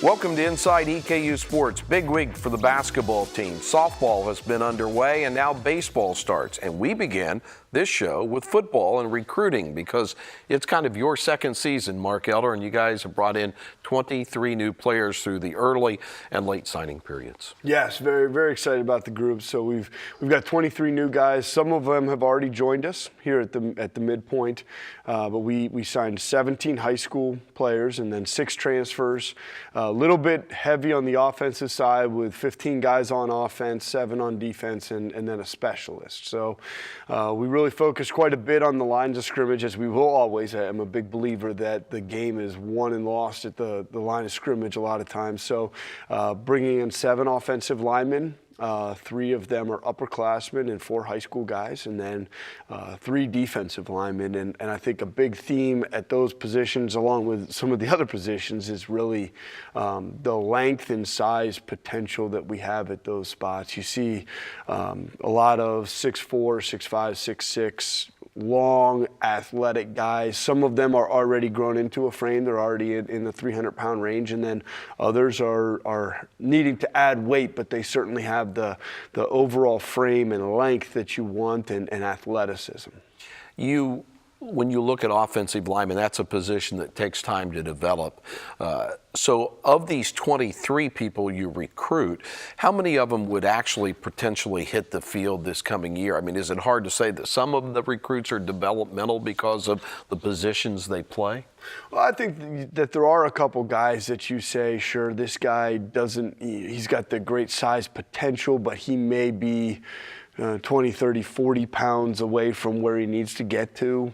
Welcome to Inside EKUSports. Big week for the basketball team. Softball has been underway and now baseball starts. And we begin this show with football and recruiting because it's kind of your second season, Mark Elder, and you guys have brought in 23 new players through the early and late signing periods. Yes, very, very excited about the group. So we've got 23 new guys. Some of them have already joined us here at the midpoint, but we signed 17 high school players and then 6 transfers. A little bit heavy on the offensive side with 15 guys on offense, 7 on defense, and then a specialist. So we really focus quite a bit on the lines of scrimmage, as we will always. I'm a big believer that the game is won and lost at the line of scrimmage a lot of times. So bringing in 7 offensive linemen. 3 of them are upperclassmen and 4 high school guys, and then 3 defensive linemen. And I think a big theme at those positions, along with some of the other positions, is really the length and size potential that we have at those spots. You see a lot of 6'4", 6'5", 6'6", long, athletic guys. Some of them are already grown into a frame. They're already in the 300-pound range, and then others are needing to add weight, but they certainly have the overall frame and length that you want and athleticism. When you look at offensive linemen, that's a position that takes time to develop. So of these 23 people you recruit, how many of them would actually potentially hit the field this coming year? I mean, is it hard to say that some of the recruits are developmental because of the positions they play? Well, I think that there are a couple guys that you say, sure, this guy he's got the great size potential, but he may be 20, 30, 40 pounds away from where he needs to get to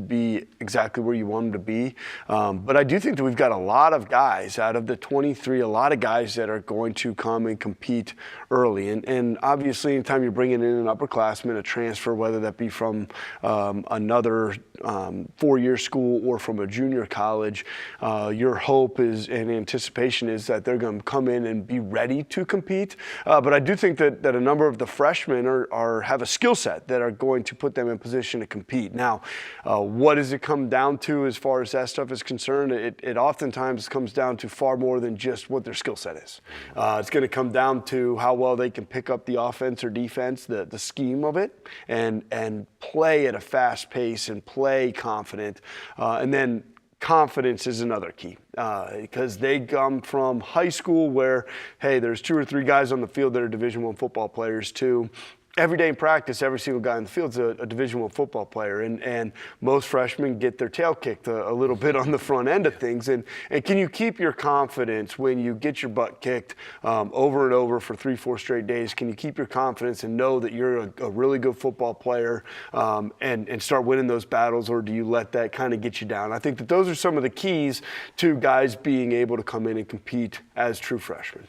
be exactly where you want him to be. But I do think that we've got a lot of guys out of the 23, a lot of guys that are going to come and compete early. And obviously, anytime you're bringing in an upperclassman, a transfer, whether that be from another 4-year school or from a junior college, your hope is and anticipation is that they're going to come in and be ready to compete. But I do think that a number of the freshmen have a skill set that are going to put them in position to compete. Now, what does it come down to as far as that stuff is concerned? It oftentimes comes down to far more than just what their skill set is. It's going to come down to how well they can pick up the offense or defense, the scheme of it, and play at a fast pace and play confident. And then confidence is another key because they come from high school where, hey, there's 2 or 3 guys on the field that are Division I football players too. Every day in practice, every single guy in the field is a Division I football player, and most freshmen get their tail kicked a little bit on the front end of things. And can you keep your confidence when you get your butt kicked over and over for 3-4 straight days? Can you keep your confidence and know that you're a really good football player and start winning those battles, or do you let that kind of get you down? I think that those are some of the keys to guys being able to come in and compete as true freshmen.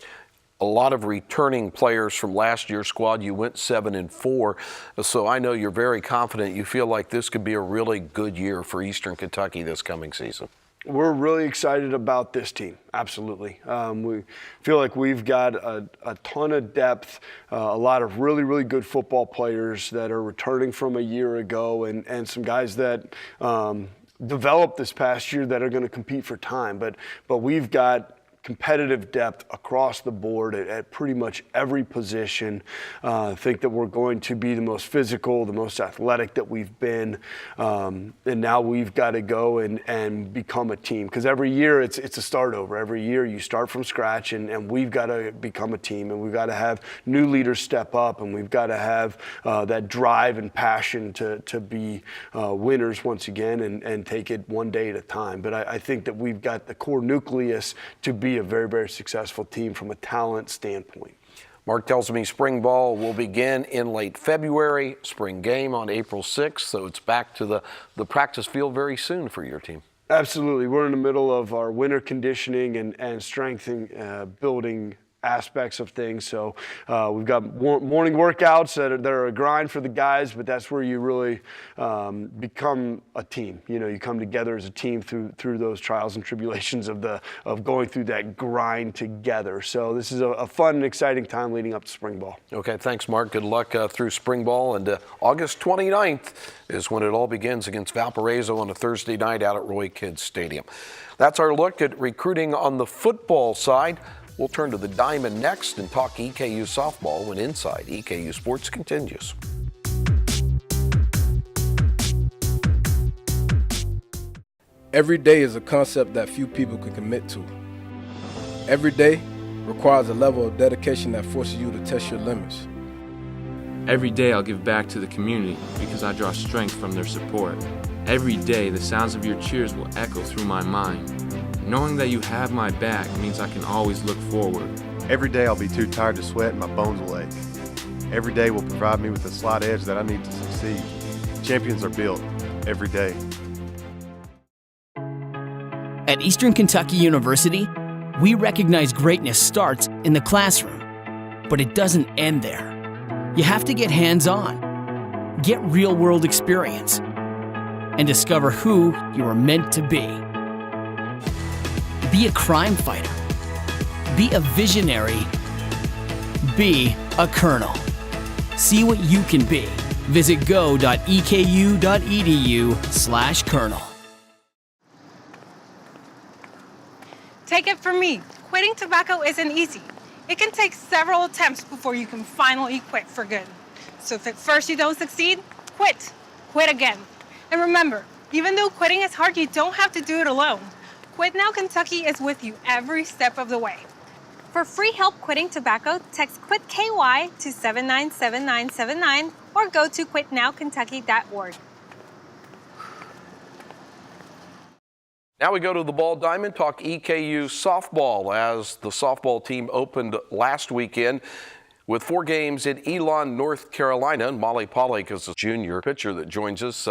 A lot of returning players from last year's squad. You went 7-4, so I know you're very confident. You feel like this could be a really good year for Eastern Kentucky this coming season. We're really excited about this team, absolutely. We feel like we've got a ton of depth, a lot of really, really good football players that are returning from a year ago, and some guys that developed this past year that are going to compete for time. But we've got competitive depth across the board at pretty much every position. I think that we're going to be the most physical, the most athletic that we've been. And now we've got to go and become a team. Because every year it's a start over. Every year you start from scratch, and we've got to become a team. And we've got to have new leaders step up, and we've got to have that drive and passion to be winners once again and take it one day at a time. But I think that we've got the core nucleus to be a very, very successful team from a talent standpoint. Mark tells me spring ball will begin in late February, spring game on April 6th, so it's back to the practice field very soon for your team. Absolutely. We're in the middle of our winter conditioning and strength building aspects of things. So we've got morning workouts that are a grind for the guys, but that's where you really become a team. You know, you come together as a team through those trials and tribulations of going through that grind together. So this is a fun and exciting time leading up to spring ball. Okay, thanks, Mark. Good luck through spring ball. And August 29th is when it all begins against Valparaiso on a Thursday night out at Roy Kidd Stadium. That's our look at recruiting on the football side. We'll turn to the diamond next and talk EKU softball when Inside EKU Sports continues. Every day is a concept that few people can commit to. Every day requires a level of dedication that forces you to test your limits. Every day I'll give back to the community because I draw strength from their support. Every day the sounds of your cheers will echo through my mind. Knowing that you have my back means I can always look forward. Every day I'll be too tired to sweat and my bones will ache. Every day will provide me with the slight edge that I need to succeed. Champions are built every day. At Eastern Kentucky University, we recognize greatness starts in the classroom, but it doesn't end there. You have to get hands-on, get real-world experience, and discover who you are meant to be. Be a crime fighter. Be a visionary. Be a colonel. See what you can be. Visit go.eku.edu/colonel. Take it from me, quitting tobacco isn't easy. It can take several attempts before you can finally quit for good. So if at first you don't succeed, quit. Quit again. And remember, even though quitting is hard, you don't have to do it alone. Quit Now Kentucky is with you every step of the way. For free help quitting tobacco, text QUIT KY to 797979 or go to quitnowkentucky.org. Now we go to the Ball Diamond, talk EKU softball as the softball team opened last weekend with 4 games in Elon, North Carolina. And Mollie Paulick is a junior pitcher that joins us.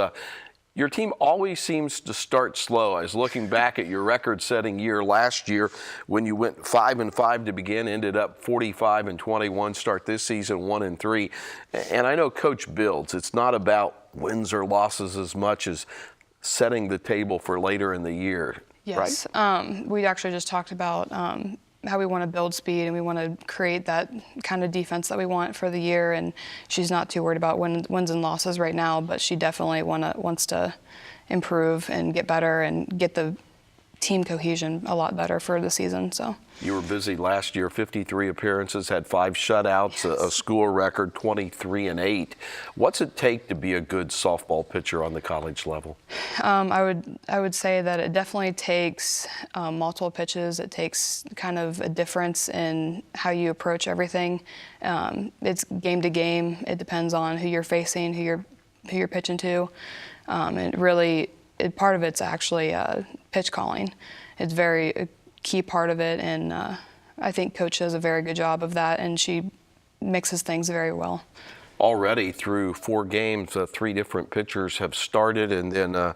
Your team always seems to start slow. I was looking back at your record-setting year last year when you went 5-5 to begin, ended up 45-21, start this season 1-3. And I know Coach builds. It's not about wins or losses as much as setting the table for later in the year, yes. right? We actually just talked about how we want to build speed and we want to create that kind of defense that we want for the year. And she's not too worried about wins and losses right now, but she definitely wants to improve and get better and get the team cohesion a lot better for the season. So you were busy last year, 53 appearances, had 5 shutouts, yes. a school record 23-8. What's it take to be a good softball pitcher on the college level? I would say that it definitely takes multiple pitches. It takes kind of a difference in how you approach everything. It's game to game. It depends on who you're facing, who you're pitching to, and really. Part of it's actually pitch calling. It's a key part of it, and I think Coach does a very good job of that, and she mixes things very well. Already through 4 games, 3 different pitchers have started, and then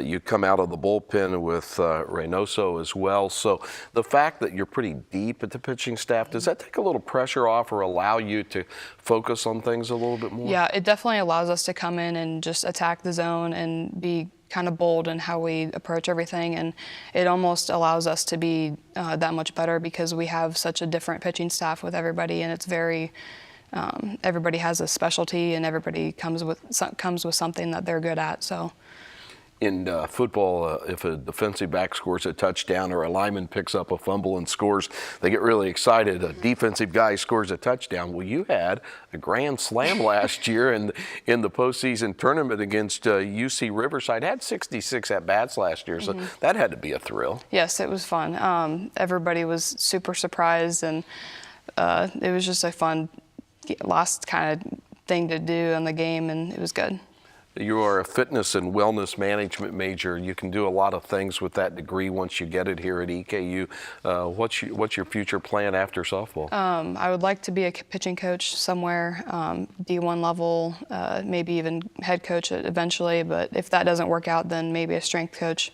you come out of the bullpen with Reynoso as well. So the fact that you're pretty deep at the pitching staff, does that take a little pressure off or allow you to focus on things a little bit more? Yeah, it definitely allows us to come in and just attack the zone and be kind of bold in how we approach everything, and it almost allows us to be that much better because we have such a different pitching staff with everybody, and it's very everybody has a specialty and everybody comes with something that they're good at. So in football, if a defensive back scores a touchdown or a lineman picks up a fumble and scores, they get really excited. A defensive guy scores a touchdown. Well, you had a grand slam last year in the postseason tournament against UC Riverside. Had 66 at-bats last year, so that had to be a thrill. Yes, it was fun. Everybody was super surprised, and it was just a fun last kind of thing to do in the game, and it was good. You are a fitness and wellness management major. You can do a lot of things with that degree once you get it here at EKU. What's your future plan after softball? I would like to be a pitching coach somewhere, D1 level, maybe even head coach eventually, but if that doesn't work out, then maybe a strength coach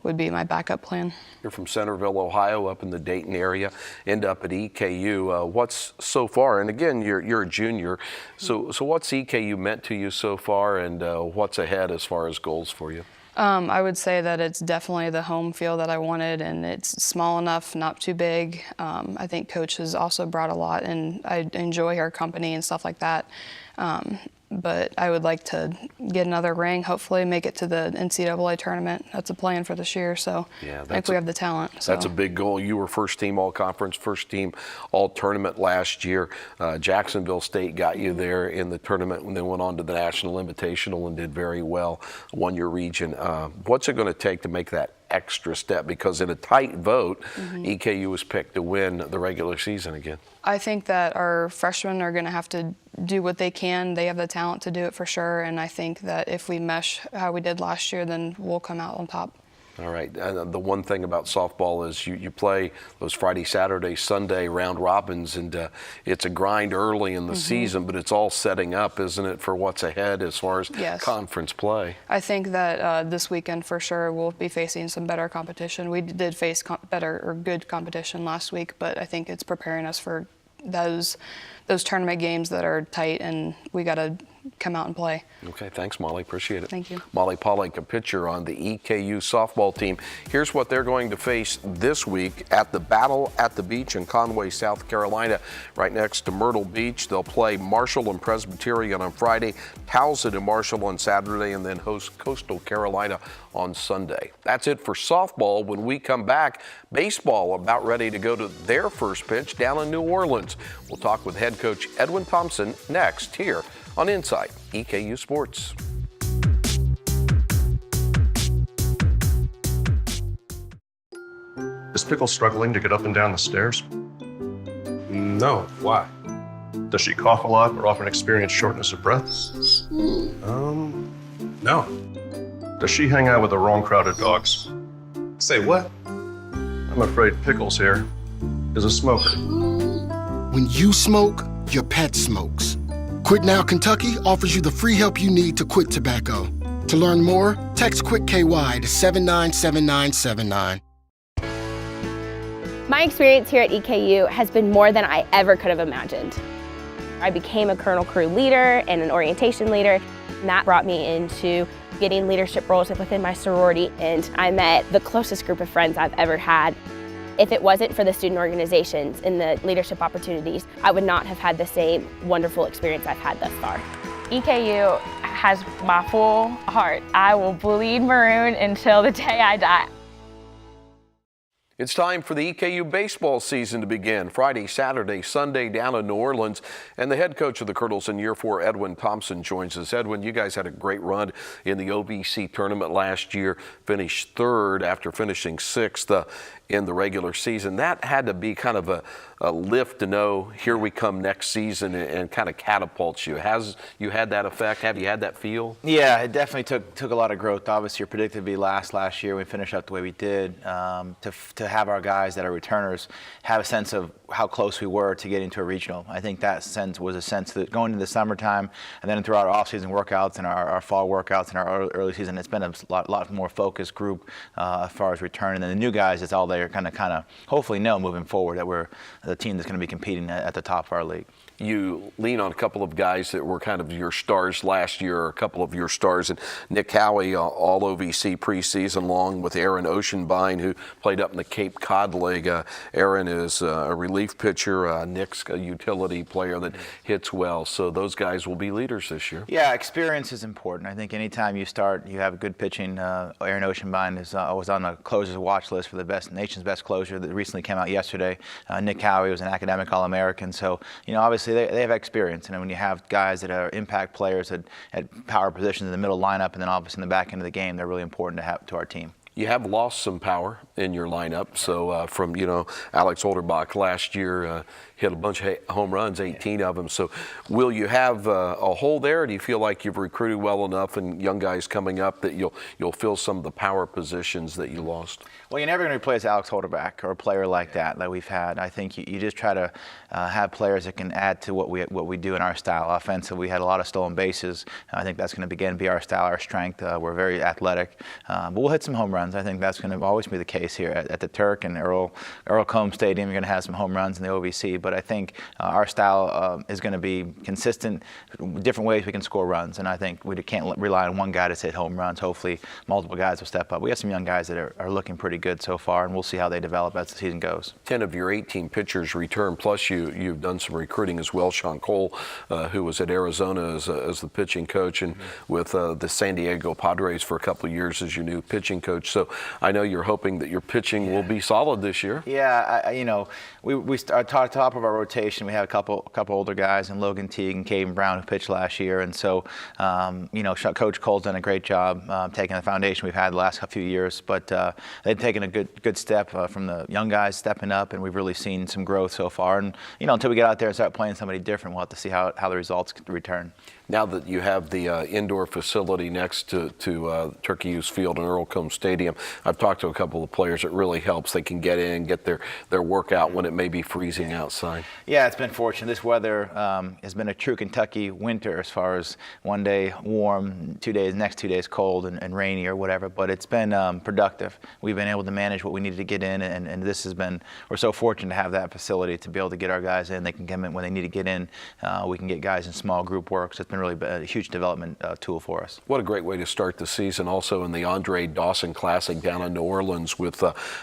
would be my backup plan. You're from Centerville, Ohio, up in the Dayton area, end up at EKU. What's so far, and again, you're a junior, so what's EKU meant to you so far, and what's ahead as far as goals for you? I would say that it's definitely the home field that I wanted, and it's small enough, not too big. I think Coach has also brought a lot, and I enjoy her company and stuff like that. But I would like to get another ring, hopefully make it to the NCAA tournament. That's a plan for this year, so yeah, I think we have the talent. So. That's a big goal. You were first team all-conference, first team all-tournament last year. Jacksonville State got you there in the tournament when they went on to the National Invitational and did very well, won your region. What's it going to take to make that extra step? Because in a tight vote, EKU was picked to win the regular season again. I think that our freshmen are going to have to do what they can. They have the talent to do it for sure, and I think that if we mesh how we did last year, then we'll come out on top. All right. The one thing about softball is you play those Friday, Saturday, Sunday round robins, and it's a grind early in the season, but it's all setting up, isn't it, for what's ahead as far as conference play? I think that this weekend for sure we'll be facing some better competition. We did face better or good competition last week, but I think it's preparing us for those tournament games that are tight, and we got to come out and play. Okay, thanks, Mollie. Appreciate it. Thank you. Mollie Paulick, a pitcher on the EKU softball team. Here's what they're going to face this week at the Battle at the Beach in Conway, South Carolina, right next to Myrtle Beach. They'll play Marshall and Presbyterian on Friday, Towson and Marshall on Saturday, and then host Coastal Carolina on Sunday. That's it for softball. When we come back, baseball about ready to go to their first pitch down in New Orleans. We'll talk with head coach Edwin Thompson next here on Inside EKU Sports. Is Pickle struggling to get up and down the stairs? No, why? Does she cough a lot or often experience shortness of breath? No. Does she hang out with the wrong crowd of dogs? Say what? I'm afraid Pickles here is a smoker. When you smoke, your pet smokes. Quit Now Kentucky offers you the free help you need to quit tobacco. To learn more, text QUIT KY to 797979. My experience here at EKU has been more than I ever could have imagined. I became a Colonel Crew leader and an orientation leader, and that brought me into getting leadership roles within my sorority, and I met the closest group of friends I've ever had. If it wasn't for the student organizations and the leadership opportunities, I would not have had the same wonderful experience I've had thus far. EKU has my full heart. I will bleed maroon until the day I die. It's time for the EKU baseball season to begin. Friday, Saturday, Sunday down in New Orleans. And the head coach of the Colonels in year 4, Edwin Thompson, joins us. Edwin, you guys had a great run in the OVC tournament last year, finished 3rd after finishing 6th in the regular season. That had to be kind of a lift to know here we come next season and kind of catapults you. Has you had that effect? Have you had that feel? Yeah, it definitely took a lot of growth. Obviously, you're predicted to be last year. We finished up the way we did. To have our guys that are returners have a sense of how close we were to getting to a regional. I think that sense was a sense that going into the summertime and then throughout our off-season workouts and our fall workouts and our early season, it's been a lot more focused group as far as returning. And the new guys, it's all they're kind of hopefully know moving forward that we're the team that's going to be competing at the top of our league. You lean on a couple of guys that were kind of your stars last year, or a couple of your stars, and Nick Howie, all OVC preseason, along with Aaron Oceanbine, who played up in the Cape Cod League. Aaron is a relief pitcher. Nick's a utility player that hits well. So those guys will be leaders this year. Yeah, experience is important. I think anytime you start, you have good pitching. Aaron Oceanbine was on the closers watch list for the nation's best closer that recently came out yesterday. Nick Howie was an academic All-American. So, obviously they have experience. And when you have guys that are impact players at power positions in the middle lineup and then obviously in the back end of the game, they're really important to have to our team. You have lost some power in your lineup. So from, Alex Olderbach last year hit a bunch of home runs, 18 of them. So will you have a hole there? Or do you feel like you've recruited well enough and young guys coming up that you'll fill some of the power positions that you lost? Well, you're never going to replace Alex Holderback or a player like that we've had. I think you just try to have players that can add to what we do in our style. Offensive, we had a lot of stolen bases. I think that's going to again be our style, our strength. We're very athletic, but we'll hit some home runs. I think that's going to always be the case here at the Turk and Earl Combs Stadium. You're going to have some home runs in the OVC, but I think our style is going to be consistent. Different ways we can score runs, and I think we can't rely on one guy to hit home runs. Hopefully, multiple guys will step up. We have some young guys that are looking pretty good so far, and we'll see how they develop as the season goes. 10 of your 18 pitchers return, plus you've done some recruiting as well. Sean Cole, who was at Arizona as the pitching coach, and with the San Diego Padres for a couple of years as your new pitching coach. So I know you're hoping that your pitching will be solid this year. Yeah, we start top of our rotation. We have a couple older guys, and Logan Teague and Caden Brown, who pitched last year, and so Coach Cole's done a great job taking the foundation we've had the last few years, but they've taken a good step from the young guys stepping up, and we've really seen some growth so far. And until we get out there and start playing somebody different, we'll have to see how the results return. Now that you have the indoor facility next to Turkey Hughes Field and Earl Combs Stadium, I've talked to a couple of players. It really helps. They can get in, get their workout when it may be freezing outside. Yeah, it's been fortunate. This weather has been a true Kentucky winter as far as one day warm, next 2 days cold and rainy or whatever, but it's been productive. We've been able to manage what we needed to get in, and this has been, we're so fortunate to have that facility to be able to get our guys in. They can come in when they need to get in. We can get guys in small group work, so it's been really a huge development tool for us. What a great way to start the season, also in the Andre Dawson Classic down in New Orleans with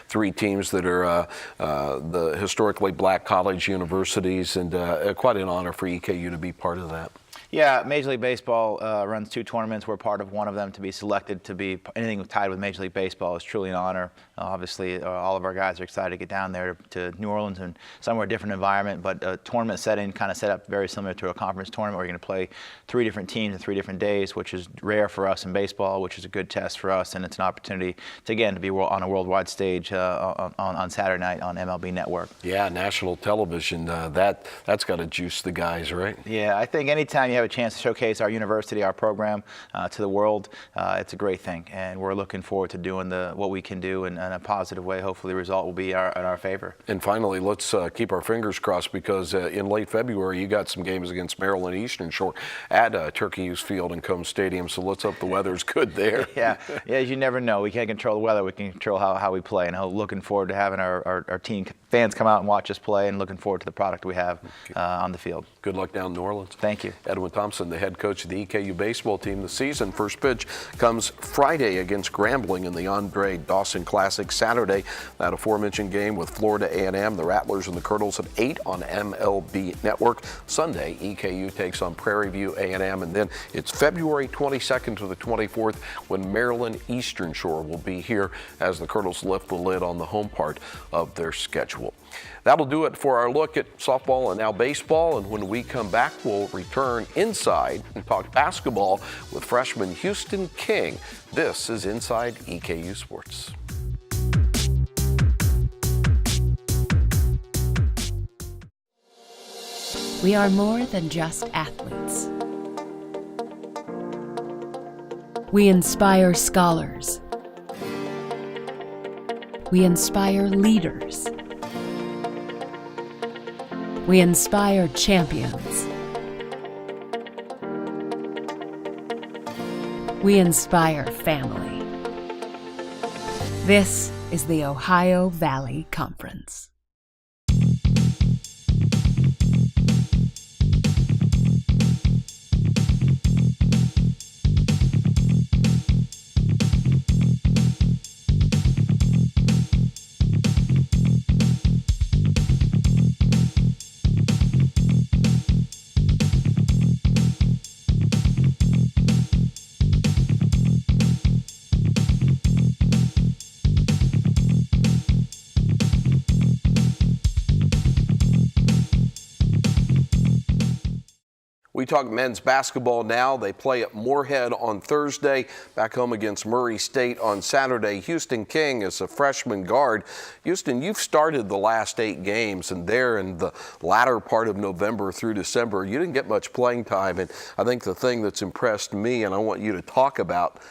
3 teams that are the historically black college universities, and quite an honor for EKU to be part of that. Yeah, Major League Baseball runs 2 tournaments. We're part of one of them. To be selected to be anything tied with Major League Baseball is truly an honor. Obviously, all of our guys are excited to get down there to New Orleans and somewhere different environment, but a tournament setting kind of set up very similar to a conference tournament where you're going to play 3 different teams in 3 different days, which is rare for us in baseball, which is a good test for us, and it's an opportunity to be on a worldwide stage on Saturday night on MLB Network. Yeah, national television, that's got to juice the guys, right? Yeah, I think anytime you have a chance to showcase our university, our program to the world, it's a great thing, and we're looking forward to doing what we can do in a positive way. Hopefully the result will be in our favor. And finally, let's keep our fingers crossed, because in late February you got some games against Maryland Eastern Shore at Turkey Hughes Field and Combs Stadium, so let's hope the weather's good there. Yeah, you never know. We can't control the weather. We can control how we play, and looking forward to having our team fans come out and watch us play, and looking forward to the product we have on the field. Good luck down in New Orleans. Thank you. Edwin Thompson, the head coach of the EKU baseball team this season. First pitch comes Friday against Grambling in the Andre Dawson Classic. Saturday, that aforementioned game with Florida A&M, the Rattlers and the Colonels at 8 on MLB Network. Sunday, EKU takes on Prairie View A&M, and then it's February 22nd to the 24th when Maryland Eastern Shore will be here as the Colonels lift the lid on the home part of their schedule. That'll do it for our look at softball and now baseball, and when we come back, we'll return inside and talk basketball with freshman Houston King. This is Inside EKU Sports. We are more than just athletes. We inspire scholars. We inspire leaders. We inspire champions. We inspire family. This is the Ohio Valley Conference. We talk men's basketball now. They play at Moorhead on Thursday, back home against Murray State on Saturday. Houston King is a freshman guard. Houston, you've started the last 8 games, and there in the latter part of November through December, you didn't get much playing time. And I think the thing that's impressed me, and I want you to talk about,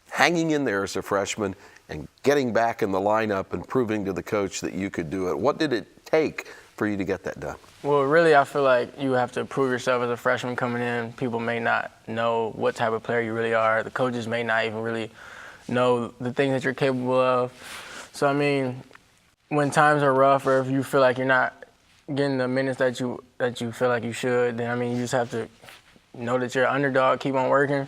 hanging in there as a freshman and getting back in the lineup and proving to the coach that you could do it. What did it take for you to get that done? Well, really, I feel like you have to prove yourself as a freshman coming in. People may not know what type of player you really are. The coaches may not even really know the things that you're capable of. So, I mean, when times are rough or if you feel like you're not getting the minutes that you feel like you should, then, I mean, you just have to know that you're an underdog, keep on working,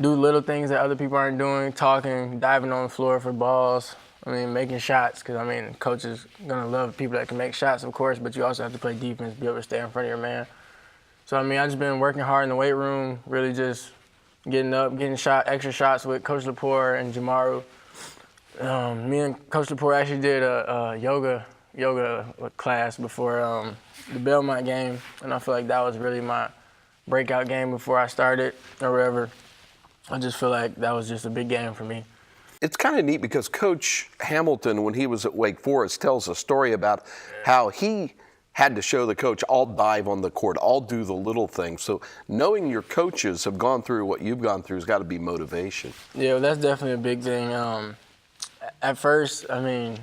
do little things that other people aren't doing, talking, diving on the floor for balls. I mean, making shots, because, I mean, coach is going to love people that can make shots, of course, but you also have to play defense, be able to stay in front of your man. So, I mean, I've just been working hard in the weight room, really just getting up, getting extra shots with Coach Lepore and Jamaru. Me and Coach Lepore actually did a yoga class before the Belmont game, and I feel like that was really my breakout game before I started or whatever. I just feel like that was just a big game for me. It's kind of neat because Coach Hamilton, when he was at Wake Forest, tells a story about how he had to show the coach, I'll dive on the court, I'll do the little things. So knowing your coaches have gone through what you've gone through has got to be motivation. Yeah, well, that's definitely a big thing. At first, I mean,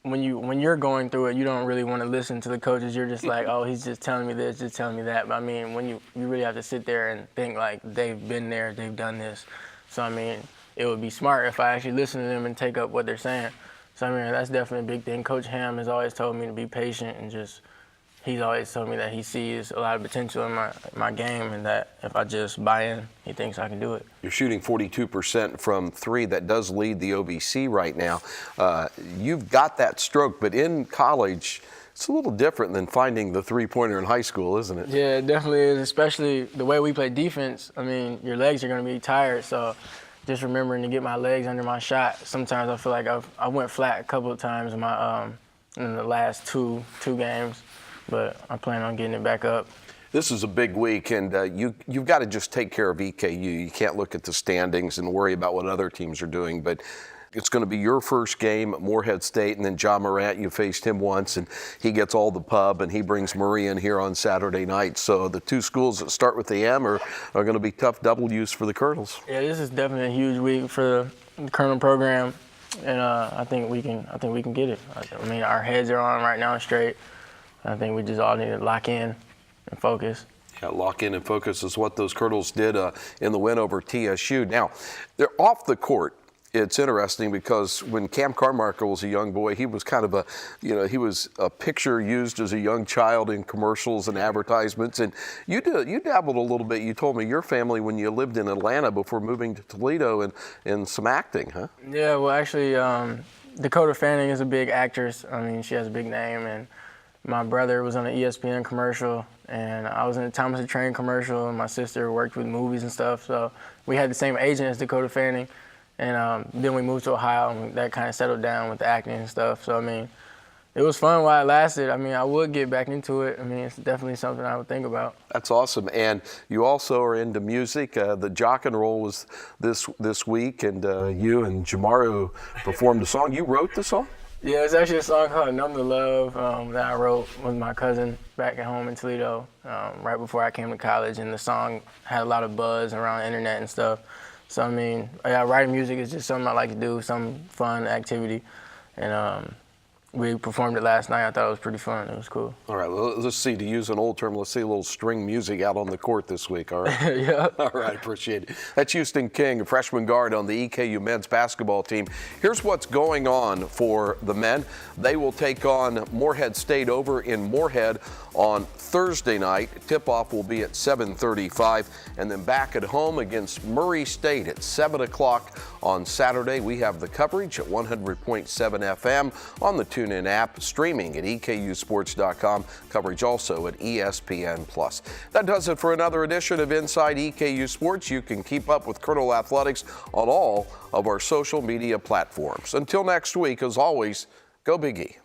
when you're going through it, you don't really want to listen to the coaches. You're just like, oh, he's just telling me this, just telling me that. But I mean, when you really have to sit there and think like they've been there, they've done this. So I mean, it would be smart if I actually listen to them and take up what they're saying. So I mean, that's definitely a big thing. Coach Ham has always told me to be patient and he's always told me that he sees a lot of potential in my game and that if I just buy in, he thinks I can do it. You're shooting 42% from three. That does lead the OVC right now. You've got that stroke, but in college, it's a little different than finding the three-pointer in high school, isn't it? Yeah, it definitely is, especially the way we play defense. I mean, your legs are going to be tired, so just remembering to get my legs under my shot. Sometimes I feel like I went flat a couple of times in the last two games, but I plan on getting it back up. This is a big week, and you've got to just take care of EKU. You can't look at the standings and worry about what other teams are doing, but it's going to be your first game at Morehead State, and then John Morant, you faced him once, and he gets all the pub, and he brings Murray in here on Saturday night. So the two schools that start with the M are going to be tough W's for the Colonels. Yeah, this is definitely a huge week for the Colonel program, and I think we can get it. I mean, our heads are on right now straight. I think we just all need to lock in and focus. Yeah, lock in and focus is what those Colonels did in the win over TSU. Now, they're off the court. It's interesting because when Cam Carmichael was a young boy, he was kind of he was a picture used as a young child in commercials and advertisements. And you dabbled a little bit. You told me your family when you lived in Atlanta before moving to Toledo and some acting, huh? Yeah, well, actually, Dakota Fanning is a big actress. I mean, she has a big name, and my brother was on an ESPN commercial, and I was in a Thomas the Train commercial, and my sister worked with movies and stuff. So we had the same agent as Dakota Fanning. And then we moved to Ohio, and that kind of settled down with the acting and stuff. So, I mean, it was fun while it lasted. I mean, I would get back into it. I mean, it's definitely something I would think about. That's awesome. And you also are into music. The Jock and Roll was this week, and you and Jamaru performed a song. You wrote the song? Yeah, it's actually a song called Numb to Love that I wrote with my cousin back at home in Toledo right before I came to college. And the song had a lot of buzz around the internet and stuff. So, I mean, yeah, writing music is just something I like to do, some fun activity. And we performed it last night. I thought it was pretty fun. It was cool. All right, well, let's see, to use an old term, let's see a little string music out on the court this week, all right? Yeah. All right, appreciate it. That's Houston King, a freshman guard on the EKU men's basketball team. Here's what's going on for the men. They will take on Morehead State over in Morehead on Thursday night. Tip-off will be at 7:35, and then back at home against Murray State at 7 o'clock on Saturday. We have the coverage at 100.7 FM on the TuneIn app, streaming at EKUsports.com, coverage also at ESPN+. That does it for another edition of Inside EKU Sports. You can keep up with Colonel Athletics on all of our social media platforms. Until next week, as always, go Big E.